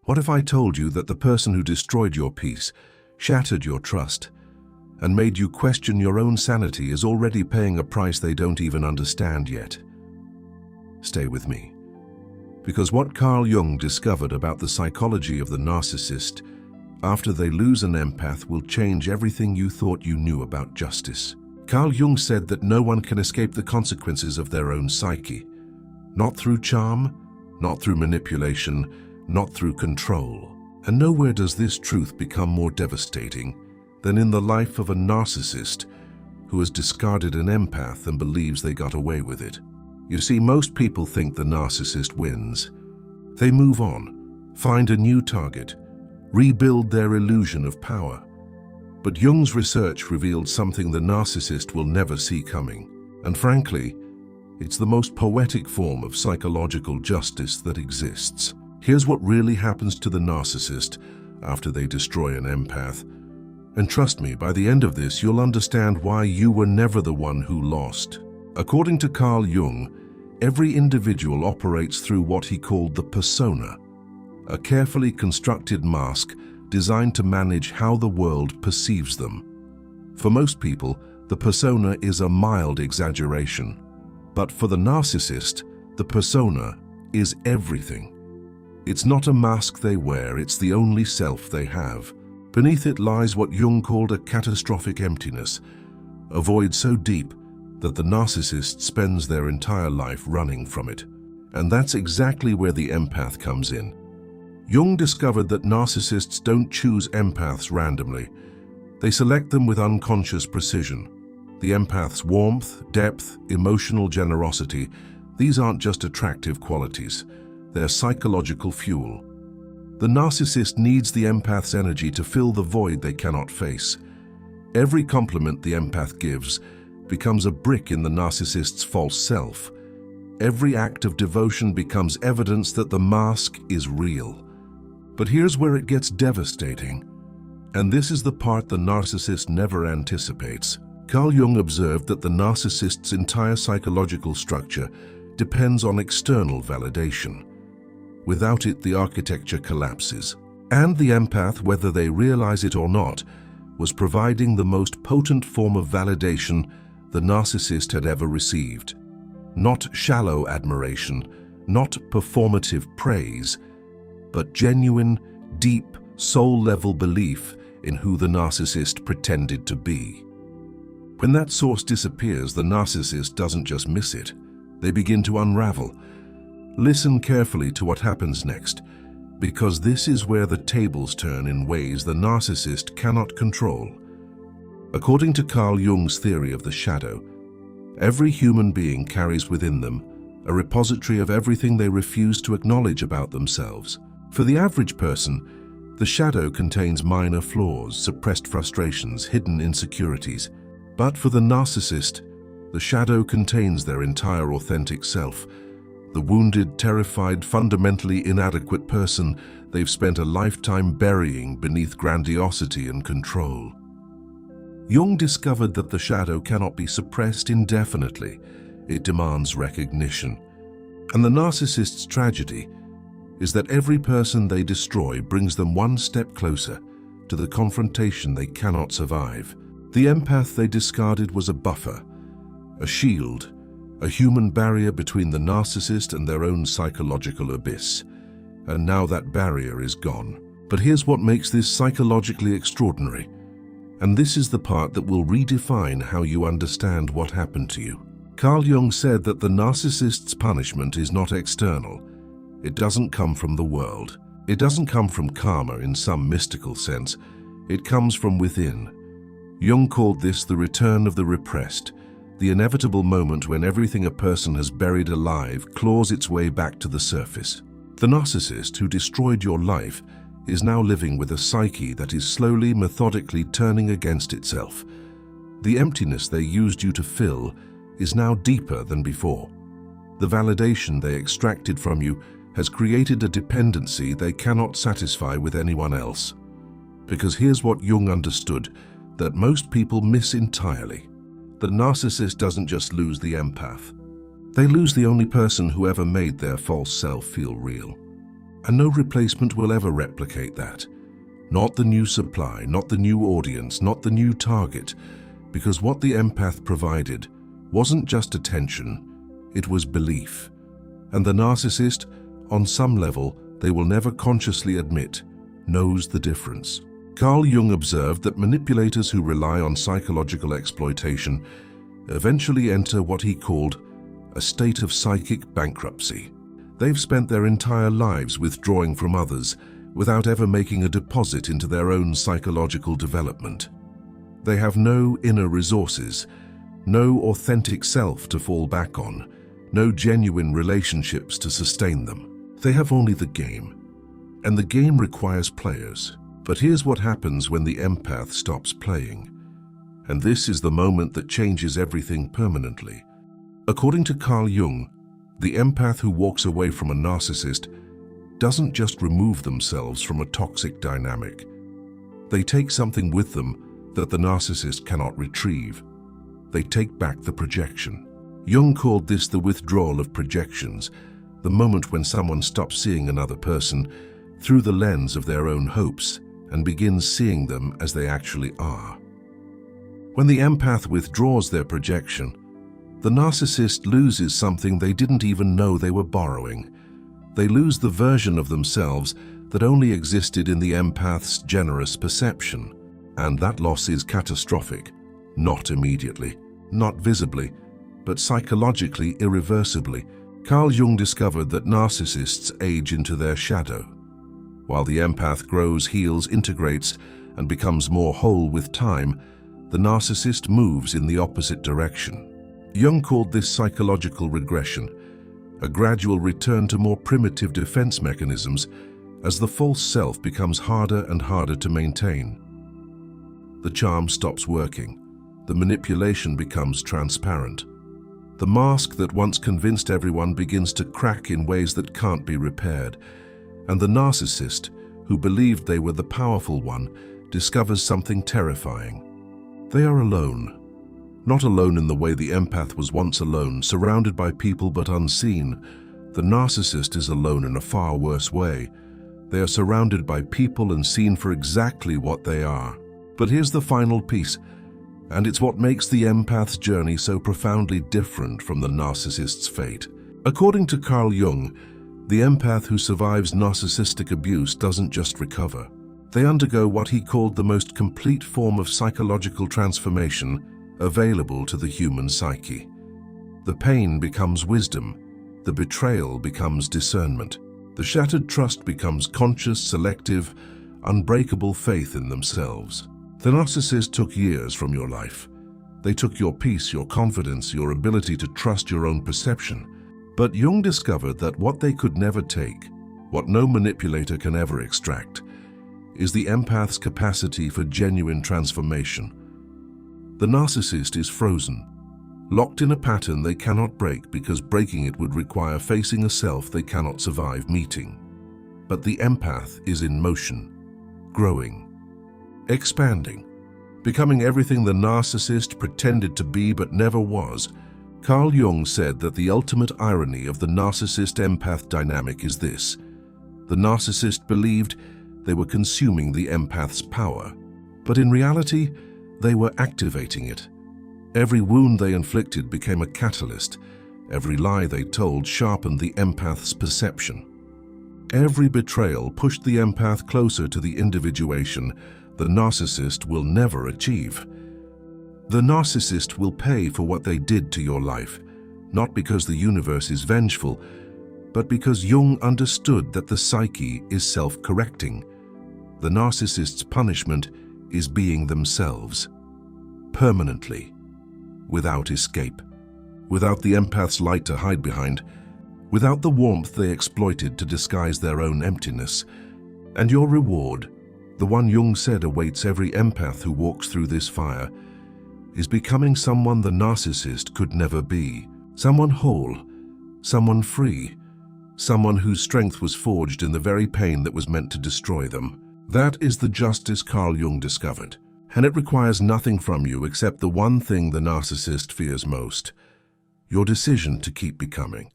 What if I told you that the person who destroyed your peace, shattered your trust, and made you question your own sanity is already paying a price they don't even understand yet? Stay with me. Because what Carl Jung discovered about the psychology of the narcissist after they lose an empath will change everything you thought you knew about justice. Carl Jung said that no one can escape the consequences of their own psyche. Not through charm, not through manipulation, not through control. And nowhere does this truth become more devastating than in the life of a narcissist who has discarded an empath and believes they got away with it. You see, most people think the narcissist wins. They move on, find a new target, rebuild their illusion of power. But Jung's research revealed something the narcissist will never see coming. And frankly, it's the most poetic form of psychological justice that exists. Here's what really happens to the narcissist after they destroy an empath. And trust me, by the end of this, you'll understand why you were never the one who lost. According to Carl Jung, every individual operates through what he called the persona, a carefully constructed mask designed to manage how the world perceives them. For most people, the persona is a mild exaggeration. But for the narcissist, the persona is everything. It's not a mask they wear, it's the only self they have. Beneath it lies what Jung called a catastrophic emptiness, a void so deep that the narcissist spends their entire life running from it. And that's exactly where the empath comes in. Jung discovered that narcissists don't choose empaths randomly. They select them with unconscious precision. The empath's warmth, depth, emotional generosity, these aren't just attractive qualities. They're psychological fuel. The narcissist needs the empath's energy to fill the void they cannot face. Every compliment the empath gives becomes a brick in the narcissist's false self. Every act of devotion becomes evidence that the mask is real. But here's where it gets devastating. And this is the part the narcissist never anticipates. Carl Jung observed that the narcissist's entire psychological structure depends on external validation. Without it, the architecture collapses. And the empath, whether they realize it or not, was providing the most potent form of validation the narcissist had ever received. Not shallow admiration, not performative praise, but genuine, deep, soul-level belief in who the narcissist pretended to be. When that source disappears, the narcissist doesn't just miss it. They begin to unravel. Listen carefully to what happens next, because this is where the tables turn in ways the narcissist cannot control. According to Carl Jung's theory of the shadow, every human being carries within them a repository of everything they refuse to acknowledge about themselves. For the average person, the shadow contains minor flaws, suppressed frustrations, hidden insecurities. But for the narcissist, the shadow contains their entire authentic self, the wounded, terrified, fundamentally inadequate person they've spent a lifetime burying beneath grandiosity and control. Jung discovered that the shadow cannot be suppressed indefinitely. It demands recognition. And the narcissist's tragedy is that every person they destroy brings them one step closer to the confrontation they cannot survive. The empath they discarded was a buffer, a shield, a human barrier between the narcissist and their own psychological abyss. And now that barrier is gone. But here's what makes this psychologically extraordinary. And this is the part that will redefine how you understand what happened to you. Carl Jung said that the narcissist's punishment is not external. It doesn't come from the world. It doesn't come from karma in some mystical sense. It comes from within. Jung called this the return of the repressed, the inevitable moment when everything a person has buried alive claws its way back to the surface. The narcissist who destroyed your life is now living with a psyche that is slowly, methodically turning against itself. The emptiness they used you to fill is now deeper than before. The validation they extracted from you has created a dependency they cannot satisfy with anyone else. Because here's what Jung understood that most people miss entirely. The narcissist doesn't just lose the empath. They lose the only person who ever made their false self feel real. And no replacement will ever replicate that. Not the new supply, not the new audience, not the new target, because what the empath provided wasn't just attention, it was belief. And the narcissist, on some level, they will never consciously admit, knows the difference. Carl Jung observed that manipulators who rely on psychological exploitation eventually enter what he called a state of psychic bankruptcy. They've spent their entire lives withdrawing from others without ever making a deposit into their own psychological development. They have no inner resources, no authentic self to fall back on, no genuine relationships to sustain them. They have only the game, and the game requires players. But here's what happens when the empath stops playing. And this is the moment that changes everything permanently. According to Carl Jung, the empath who walks away from a narcissist doesn't just remove themselves from a toxic dynamic. They take something with them that the narcissist cannot retrieve. They take back the projection. Jung called this the withdrawal of projections, the moment when someone stops seeing another person through the lens of their own hopes and begins seeing them as they actually are. When the empath withdraws their projection, the narcissist loses something they didn't even know they were borrowing. They lose the version of themselves that only existed in the empath's generous perception. And that loss is catastrophic, not immediately, not visibly, but psychologically irreversibly. Carl Jung discovered that narcissists age into their shadow. While the empath grows, heals, integrates, and becomes more whole with time, the narcissist moves in the opposite direction. Jung called this psychological regression, a gradual return to more primitive defense mechanisms as the false self becomes harder and harder to maintain. The charm stops working. The manipulation becomes transparent. The mask that once convinced everyone begins to crack in ways that can't be repaired. And the narcissist, who believed they were the powerful one, discovers something terrifying. They are alone. Not alone in the way the empath was once alone, surrounded by people but unseen. The narcissist is alone in a far worse way. They are surrounded by people and seen for exactly what they are. But here's the final piece, and it's what makes the empath's journey so profoundly different from the narcissist's fate. According to Carl Jung, the empath who survives narcissistic abuse doesn't just recover. They undergo what he called the most complete form of psychological transformation available to the human psyche. The pain becomes wisdom. The betrayal becomes discernment. The shattered trust becomes conscious, selective, unbreakable faith in themselves. The narcissist took years from your life. They took your peace, your confidence, your ability to trust your own perception. But Jung discovered that what they could never take, what no manipulator can ever extract, is the empath's capacity for genuine transformation. The narcissist is frozen, locked in a pattern they cannot break because breaking it would require facing a self they cannot survive meeting. But the empath is in motion, growing, expanding, becoming everything the narcissist pretended to be but never was. Carl Jung said that the ultimate irony of the narcissist-empath dynamic is this. The narcissist believed they were consuming the empath's power, but in reality, they were activating it. Every wound they inflicted became a catalyst. Every lie they told sharpened the empath's perception. Every betrayal pushed the empath closer to the individuation the narcissist will never achieve. The narcissist will pay for what they did to your life, not because the universe is vengeful, but because Jung understood that the psyche is self-correcting. The narcissist's punishment is being themselves, permanently, without escape, without the empath's light to hide behind, without the warmth they exploited to disguise their own emptiness. And your reward, the one Jung said awaits every empath who walks through this fire, is becoming someone the narcissist could never be. Someone whole, someone free, someone whose strength was forged in the very pain that was meant to destroy them. That is the justice Carl Jung discovered, and it requires nothing from you except the one thing the narcissist fears most: your decision to keep becoming.